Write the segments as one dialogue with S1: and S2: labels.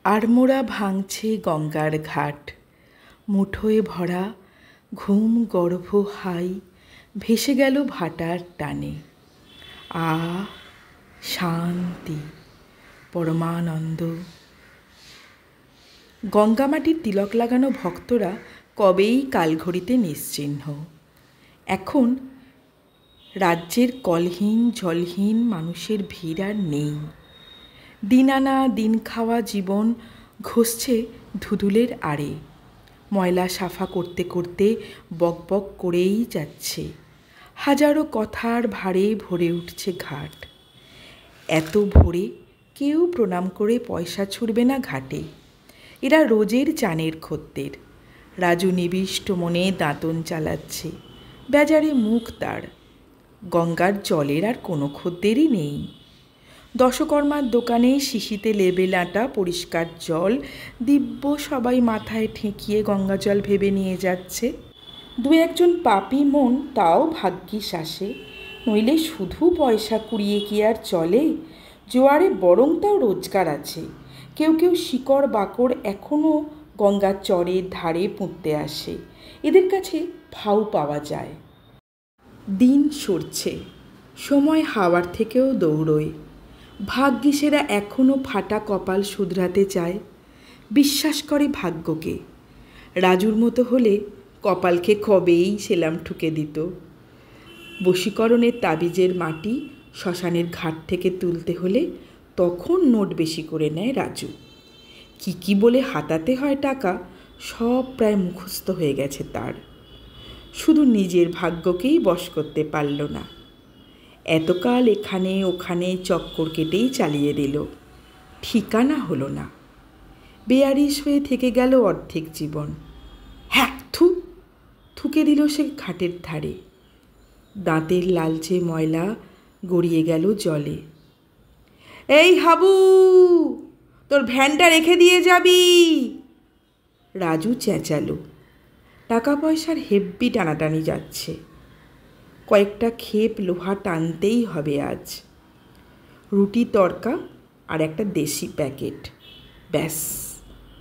S1: আড়মোড়া ভাঙছে গঙ্গার ঘাট, মুঠোয় ভরা ঘুম গর্ভ হাই ভেসে গেল ভাটার টানে। শান্তি, পরমানন্দ। গঙ্গামাটির তিলক লাগানো ভক্তরা কবেই কালঘড়িতে নিশ্চিহ্ন। এখন রাজ্যের কলহীন জলহীন মানুষের ভিড় আর নেই। দিন আনা দিন খাওয়া জীবন ঘষছে ধুধুলের আড়ে। ময়লা সাফা করতে করতে বকবক করেই যাচ্ছে। হাজারো কথার ভারে ভরে উঠছে ঘাট। এত ভোরে কেউ প্রণাম করে পয়সা ছুড়বে না ঘাটে। এরা রোজের চানের খদ্দের। রাজু নিবিষ্ট মনে দাঁতন চালাচ্ছে। বেজারে মুখ তার। গঙ্গার জলের আর কোনো খদ্দেরই নেই। দশকর্মার দোকানে শিশিতে লেবেল আঁটা পরিষ্কার জল দিব্য সবাই মাথায় ঠেকিয়ে গঙ্গা জল ভেবে নিয়ে যাচ্ছে। দু একজন পাপী মন তাও ভাগ্যিস আসে, নইলে শুধু পয়সা কুড়িয়ে কি আর চলে? জোয়ারে বরং তাও রোজগার আছে। কেউ কেউ শিকড় বাকড় এখনও গঙ্গার চরের ধারে পুঁততে আসে। এদের কাছে ভাউ পাওয়া যায়। দিন সরছে, সময় হাওয়ার থেকেও দৌড়োয়। ভাগ্যিসেরা এখনও ফাটা কপাল শুধরাতে চায়, বিশ্বাস করে ভাগ্যকে। রাজুর মতো হলে কপালকে কবেই সেলাম ঠুকে দিত। বশীকরণের তাবিজের মাটি শ্মশানের ঘাট থেকে তুলতে হলে তখন নোট বেশি করে নেয় রাজু। কি বলে হাতাতে হয় টাকা সব প্রায় মুখস্থ হয়ে গেছে তার। শুধু নিজের ভাগ্যকেই বশ করতে পারল না। এতকাল এখানে ওখানে চক্কর কেটেই চালিয়ে দিল, ঠিকানা হলো না। বেয়ারিশ হয়ে থেকে গেল অর্ধেক জীবন। হ্যাঁ, থুকে দিল সে ঘাটের ধারে। দাঁতের লালচে ময়লা গড়িয়ে গেল জলে। এই হাবু, তোর ভ্যানটা রেখে দিয়ে যাবি। রাজু চেঁচালো। টাকা পয়সার হেব্বি টানাটানি যাচ্ছে। কয়েকটা খেপ লোহা টানতেই হবে আজ। রুটি তড়কা আর একটা দেশি প্যাকেট, ব্যাস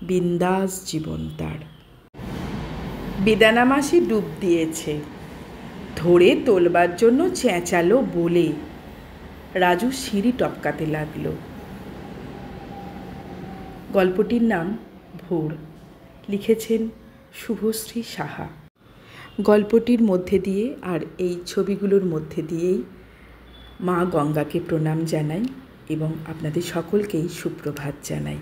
S1: বিন্দাস জীবন তার। বেদানা মাসি ডুব দিয়েছে। ধরে তোলবার জন্য চেঁচালো বলে রাজু সিঁড়ি টপকাতে লাগলো। গল্পটির নাম ভোর, লিখেছেন শুভশ্রী সাহা। গল্পটির মধ্যে দিয়ে আর এই ছবিগুলোর মধ্যে দিয়েই মা গঙ্গাকে প্রণাম জানাই এবং আপনাদের সকলকেই সুপ্রভাত জানাই।